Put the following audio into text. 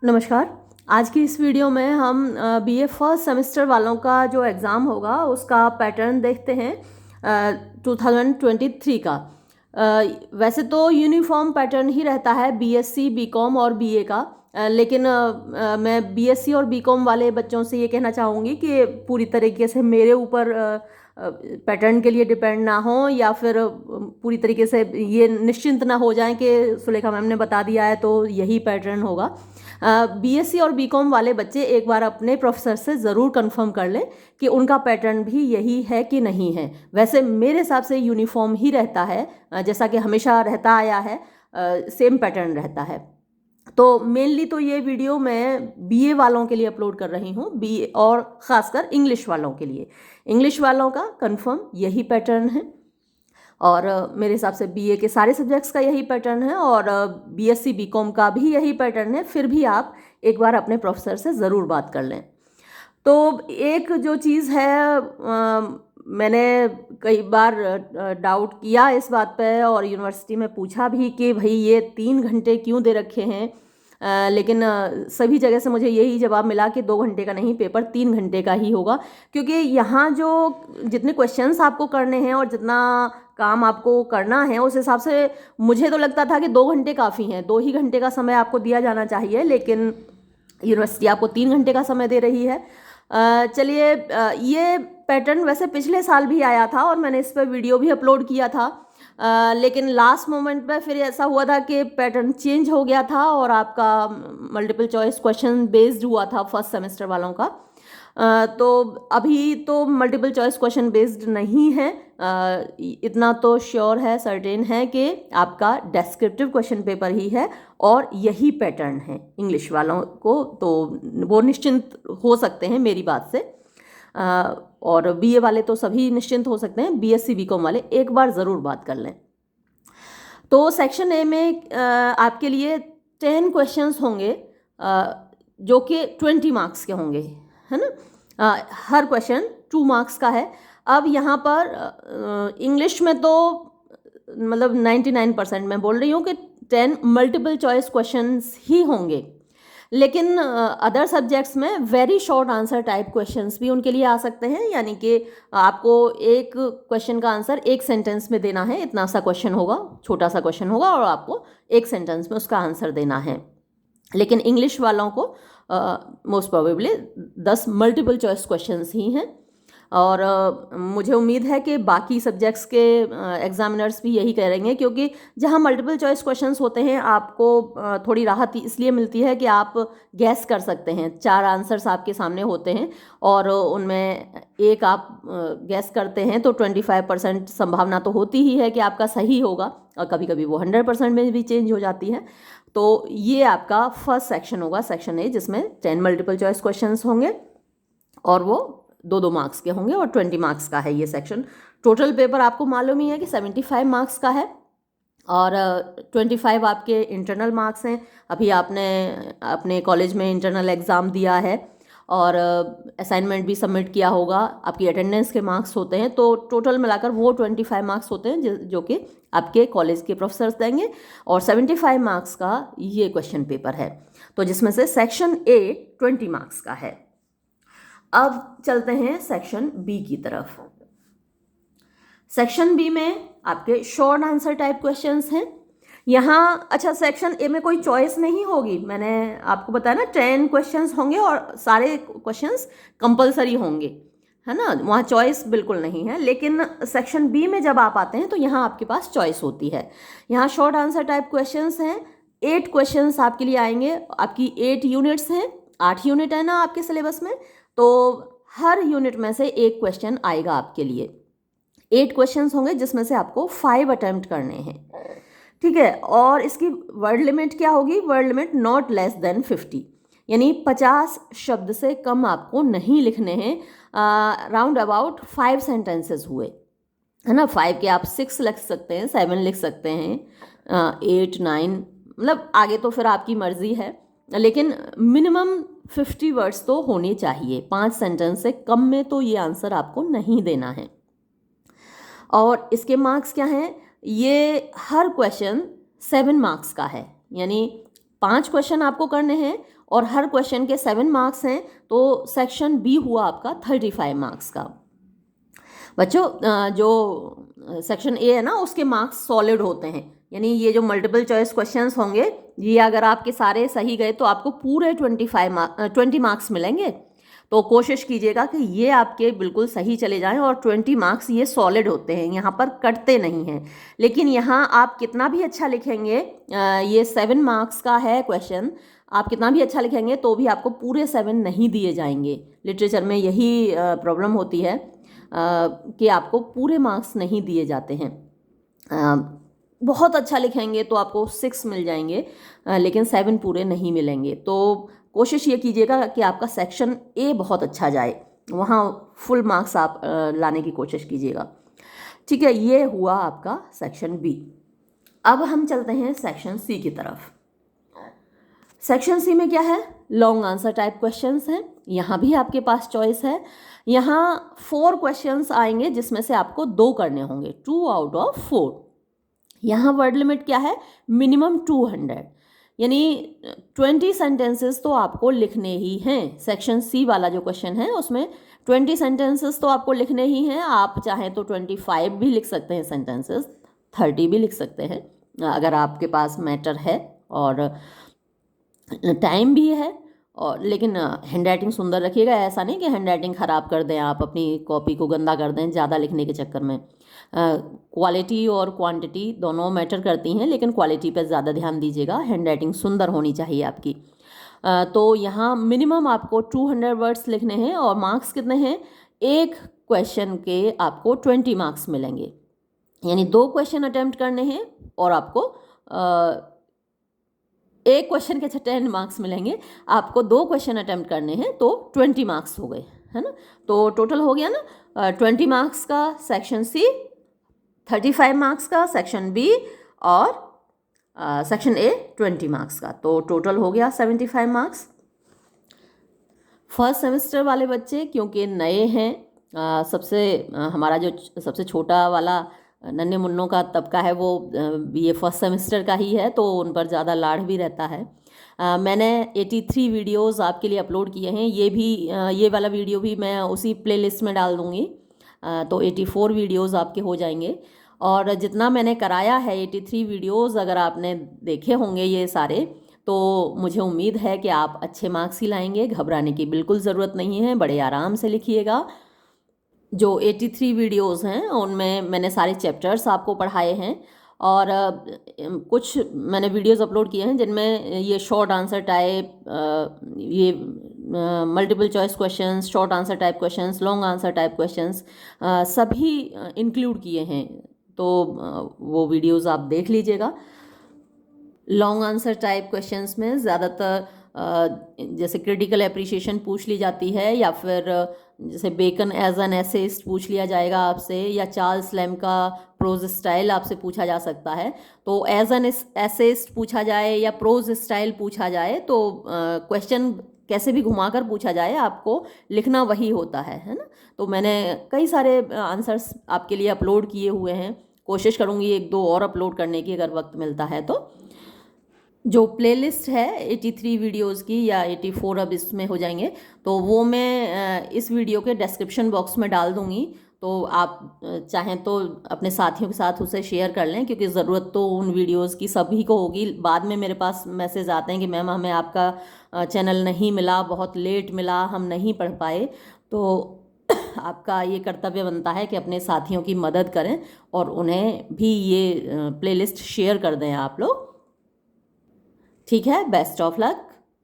नमस्कार। आज की इस वीडियो में हम बीए फर्स्ट सेमेस्टर वालों का जो एग्ज़ाम होगा उसका पैटर्न देखते हैं 2023 का। वैसे तो यूनिफॉर्म पैटर्न ही रहता है बीएससी, बीकॉम और बीए का। लेकिन मैं बीएससी और बीकॉम वाले बच्चों से ये कहना चाहूँगी कि पूरी तरीके से मेरे ऊपर पैटर्न के लिए डिपेंड ना हो, या फिर पूरी तरीके से ये निश्चिंत ना हो जाएं कि सुलेखा मैम ने बता दिया है तो यही पैटर्न होगा। बीएससी और बीकॉम वाले बच्चे एक बार अपने प्रोफेसर से ज़रूर कंफर्म कर लें कि उनका पैटर्न भी यही है कि नहीं है। वैसे मेरे हिसाब से यूनिफॉर्म ही रहता है, जैसा कि हमेशा रहता आया है, सेम पैटर्न रहता है। तो मेनली तो ये वीडियो मैं बीए वालों के लिए अपलोड कर रही हूँ, बीए और ख़ासकर इंग्लिश वालों के लिए। इंग्लिश वालों का कंफर्म यही पैटर्न है और मेरे हिसाब से बीए के सारे सब्जेक्ट्स का यही पैटर्न है और बीएससी बीकॉम का भी यही पैटर्न है। फिर भी आप एक बार अपने प्रोफेसर से ज़रूर बात कर लें। तो एक जो चीज़ है, मैंने कई बार डाउट किया इस बात पे और यूनिवर्सिटी में पूछा भी कि भाई ये 3 घंटे क्यों दे रखे हैं। लेकिन सभी जगह से मुझे यही जवाब मिला कि 2 घंटे का नहीं, पेपर 3 घंटे का ही होगा। क्योंकि यहाँ जो जितने क्वेश्चंस आपको करने हैं और जितना काम आपको करना है उस हिसाब से मुझे तो लगता था कि 2 घंटे काफ़ी हैं, 2 ही घंटे का समय आपको दिया जाना चाहिए, लेकिन यूनिवर्सिटी आपको 3 घंटे का समय दे रही है। चलिए, ये पैटर्न वैसे पिछले साल भी आया था और मैंने इस पर वीडियो भी अपलोड किया था। लेकिन लास्ट मोमेंट पे फिर ऐसा हुआ था कि पैटर्न चेंज हो गया था और आपका मल्टीपल चॉइस क्वेश्चन बेस्ड हुआ था फर्स्ट सेमेस्टर वालों का। तो अभी तो मल्टीपल चॉइस क्वेश्चन बेस्ड नहीं है। इतना तो श्योर है, सर्टेन है कि आपका डेस्क्रिप्टिव क्वेश्चन पेपर ही है और यही पैटर्न है इंग्लिश वालों को, तो वो निश्चिंत हो सकते हैं मेरी बात से। और बीए वाले तो सभी निश्चिंत हो सकते हैं, बीएससी बीकॉम वाले एक बार ज़रूर बात कर लें। तो सेक्शन ए में आपके लिए 10 क्वेश्चंस होंगे, जो कि 20 मार्क्स के होंगे, है ना। हर क्वेश्चन 2 मार्क्स का है। अब यहाँ पर इंग्लिश में तो मतलब 99% मैं बोल रही हूँ कि 10 मल्टीपल चॉइस क्वेश्चंस ही होंगे। लेकिन अदर सब्जेक्ट्स में very short answer type questions भी उनके लिए आ सकते हैं, यानी कि आपको एक क्वेश्चन का आंसर एक सेंटेंस में देना है, इतना सा क्वेश्चन होगा, छोटा सा क्वेश्चन होगा और आपको एक सेंटेंस में उसका आंसर देना है। लेकिन इंग्लिश वालों को most probably 10 multiple choice questions ही हैं और मुझे उम्मीद है कि बाकी सब्जेक्ट्स के एग्जामिनर्स भी यही करेंगे, क्योंकि जहाँ मल्टीपल चॉइस क्वेश्चंस होते हैं आपको थोड़ी राहत इसलिए मिलती है कि आप गैस कर सकते हैं। 4 आंसर्स आपके सामने होते हैं और उनमें एक आप गैस करते हैं तो 25% संभावना तो होती ही है कि आपका सही होगा और कभी कभी वो 100% में भी चेंज हो जाती है। तो ये आपका फर्स्ट सेक्शन होगा, सेक्शन ए, जिसमें 10 मल्टीपल चॉइस क्वेश्चंस होंगे और वो 2-2 मार्क्स के होंगे और 20 मार्क्स का है ये सेक्शन। टोटल पेपर आपको मालूम ही है कि 75 मार्क्स का है और 25 आपके इंटरनल मार्क्स हैं। अभी आपने अपने कॉलेज में इंटरनल एग्ज़ाम दिया है और असाइनमेंट भी सबमिट किया होगा, आपकी अटेंडेंस के मार्क्स होते हैं, तो टोटल मिलाकर वो 25 मार्क्स होते हैं जो कि आपके कॉलेज के प्रोफेसर्स देंगे और 75 मार्क्स का ये क्वेश्चन पेपर है, तो जिसमें से सेक्शन ए 20 मार्क्स का है। अब चलते हैं सेक्शन बी की तरफ। सेक्शन बी में आपके शॉर्ट आंसर टाइप क्वेश्चंस हैं। यहाँ अच्छा, सेक्शन ए में कोई चॉइस नहीं होगी, मैंने आपको बताया ना 10 क्वेश्चंस होंगे और सारे क्वेश्चंस कंपलसरी होंगे, है ना, वहाँ चॉइस बिल्कुल नहीं है। लेकिन सेक्शन बी में जब आप आते हैं तो यहाँ आपके पास चॉइस होती है। यहाँ शॉर्ट आंसर टाइप क्वेश्चंस हैं, 8 क्वेश्चंस आपके लिए आएंगे। आपकी 8 यूनिट्स हैं, 8 यूनिट है ना आपके सिलेबस में, तो हर यूनिट में से एक क्वेश्चन आएगा आपके लिए। 8 क्वेश्चंस होंगे जिसमें से आपको 5 अटेम्प्ट करने हैं, ठीक है। और इसकी वर्ड लिमिट क्या होगी? Word limit not less than 50, यानी 50 शब्द से कम आपको नहीं लिखने हैं। राउंड अबाउट 5 सेंटेंसेस हुए, है ना। 5 के आप 6 लिख सकते हैं, 7 लिख सकते हैं, 8, 9, मतलब आगे तो फिर आपकी मर्जी है, लेकिन मिनिमम 50 वर्ड्स तो होने चाहिए। 5 सेंटेंस से कम में तो ये आंसर आपको नहीं देना है। और इसके मार्क्स क्या हैं? ये हर क्वेश्चन 7 मार्क्स का है, यानी 5 क्वेश्चन आपको करने हैं और हर क्वेश्चन के 7 मार्क्स हैं, तो सेक्शन बी हुआ आपका 35 मार्क्स का। बच्चों जो सेक्शन ए है ना, उसके मार्क्स सॉलिड होते हैं, यानी ये जो मल्टीपल चॉइस क्वेश्चंस होंगे, ये अगर आपके सारे सही गए तो आपको पूरे 20 मार्क्स मिलेंगे। तो कोशिश कीजिएगा कि ये आपके बिल्कुल सही चले जाएं और 20 मार्क्स ये सॉलिड होते हैं, यहाँ पर कटते नहीं हैं। लेकिन यहाँ आप कितना भी अच्छा लिखेंगे, ये 7 मार्क्स का है क्वेश्चन, आप कितना भी अच्छा लिखेंगे तो भी आपको पूरे 7 नहीं दिए जाएंगे। लिटरेचर में यही प्रॉब्लम होती है कि आपको पूरे मार्क्स नहीं दिए जाते हैं। बहुत अच्छा लिखेंगे तो आपको 6 मिल जाएंगे, लेकिन 7 पूरे नहीं मिलेंगे। तो कोशिश ये कीजिएगा कि आपका सेक्शन ए बहुत अच्छा जाए, वहाँ फुल मार्क्स आप लाने की कोशिश कीजिएगा। ठीक है, ये हुआ आपका सेक्शन बी। अब हम चलते हैं सेक्शन सी की तरफ। सेक्शन सी में क्या है, लॉन्ग आंसर टाइप क्वेश्चंस हैं। यहाँ भी आपके पास चॉइस है। यहाँ 4 क्वेश्चंस आएंगे जिसमें से आपको 2 करने होंगे, 2 आउट ऑफ 4। यहाँ वर्ड लिमिट क्या है, मिनिमम 200, यानी 20 सेंटेंसेस तो आपको लिखने ही हैं। सेक्शन सी वाला जो क्वेश्चन है उसमें 20 सेंटेंसेस तो आपको लिखने ही हैं। आप चाहें तो 25 भी लिख सकते हैं सेंटेंसेस, 30 भी लिख सकते हैं अगर आपके पास मैटर है और टाइम भी है। और लेकिन हैंड राइटिंग सुंदर रखिएगा, ऐसा नहीं कि हैंड राइटिंग ख़राब कर दें, आप अपनी कॉपी को गंदा कर दें ज़्यादा लिखने के चक्कर में। क्वालिटी और क्वांटिटी दोनों मैटर करती हैं, लेकिन क्वालिटी पर ज़्यादा ध्यान दीजिएगा। हैंड राइटिंग सुंदर होनी चाहिए आपकी। तो यहाँ मिनिमम आपको 200 वर्ड्स लिखने हैं और मार्क्स कितने हैं, एक क्वेश्चन के आपको 20 मार्क्स मिलेंगे, यानी 2 क्वेश्चन अटैम्प्ट करने हैं और आपको एक क्वेश्चन के 10 मार्क्स मिलेंगे। आपको 2 क्वेश्चन अटैम्प्ट करने हैं तो 20 मार्क्स हो गए, है ना। तो टोटल हो गया ना 20 मार्क्स का सेक्शन सी, 35 मार्क्स का सेक्शन बी और सेक्शन ए 20 मार्क्स का। तो टोटल हो गया 75 मार्क्स। फर्स्ट सेमेस्टर वाले बच्चे क्योंकि नए हैं, हमारा जो सबसे छोटा वाला नन्हे मुन्नों का तबका है वो ये फर्स्ट सेमेस्टर का ही है, तो उन पर ज़्यादा लाड़ भी रहता है। मैंने 83 वीडियोस आपके लिए अपलोड किए हैं। ये वाला वीडियो भी मैं उसी प्लेलिस्ट में डाल दूँगी, तो 84 वीडियोस आपके हो जाएंगे। और जितना मैंने कराया है 83 वीडियोस अगर आपने देखे होंगे ये सारे, तो मुझे उम्मीद है कि आप अच्छे मार्क्स ही लाएंगे। घबराने की बिल्कुल ज़रूरत नहीं है, बड़े आराम से लिखिएगा। जो 83 वीडियोस हैं उनमें मैंने सारे चैप्टर्स आपको पढ़ाए हैं और कुछ मैंने वीडियोस अपलोड किए हैं जिनमें ये शॉर्ट आंसर टाइप, ये multiple choice questions, short answer type questions, long answer type questions सभी इंक्लूड किए हैं। तो वो वीडियोस आप देख लीजिएगा। लॉन्ग आंसर टाइप क्वेश्चंस में ज़्यादातर जैसे क्रिटिकल एप्रिसिएशन पूछ ली जाती है, या फिर जैसे बेकन एज एन एसेइस्ट पूछ लिया जाएगा आपसे, या चार्ल्स लैम का प्रोज स्टाइल आपसे पूछा जा सकता है। तो एज एन एसेइस्ट पूछा जाए या प्रोज स्टाइल पूछा जाए, तो क्वेश्चन कैसे भी घुमाकर पूछा जाए आपको लिखना वही होता है ना। तो मैंने कई सारे आंसर्स आपके लिए अपलोड किए हुए हैं, कोशिश करूँगी 1-2 और अपलोड करने की अगर वक्त मिलता है तो। जो प्लेलिस्ट है 83 वीडियोस की या 84 अब इसमें हो जाएंगे, तो वो मैं इस वीडियो के डिस्क्रिप्शन बॉक्स में डाल दूँगी। तो आप चाहें तो अपने साथियों के साथ उसे शेयर कर लें, क्योंकि ज़रूरत तो उन वीडियोस की सभी को होगी। बाद में मेरे पास मैसेज आते हैं कि मैम हमें आपका चैनल नहीं मिला, बहुत लेट मिला, हम नहीं पढ़ पाए। तो आपका ये कर्तव्य बनता है कि अपने साथियों की मदद करें और उन्हें भी ये प्लेलिस्ट शेयर कर दें आप लोग। ठीक है, बेस्ट ऑफ लक।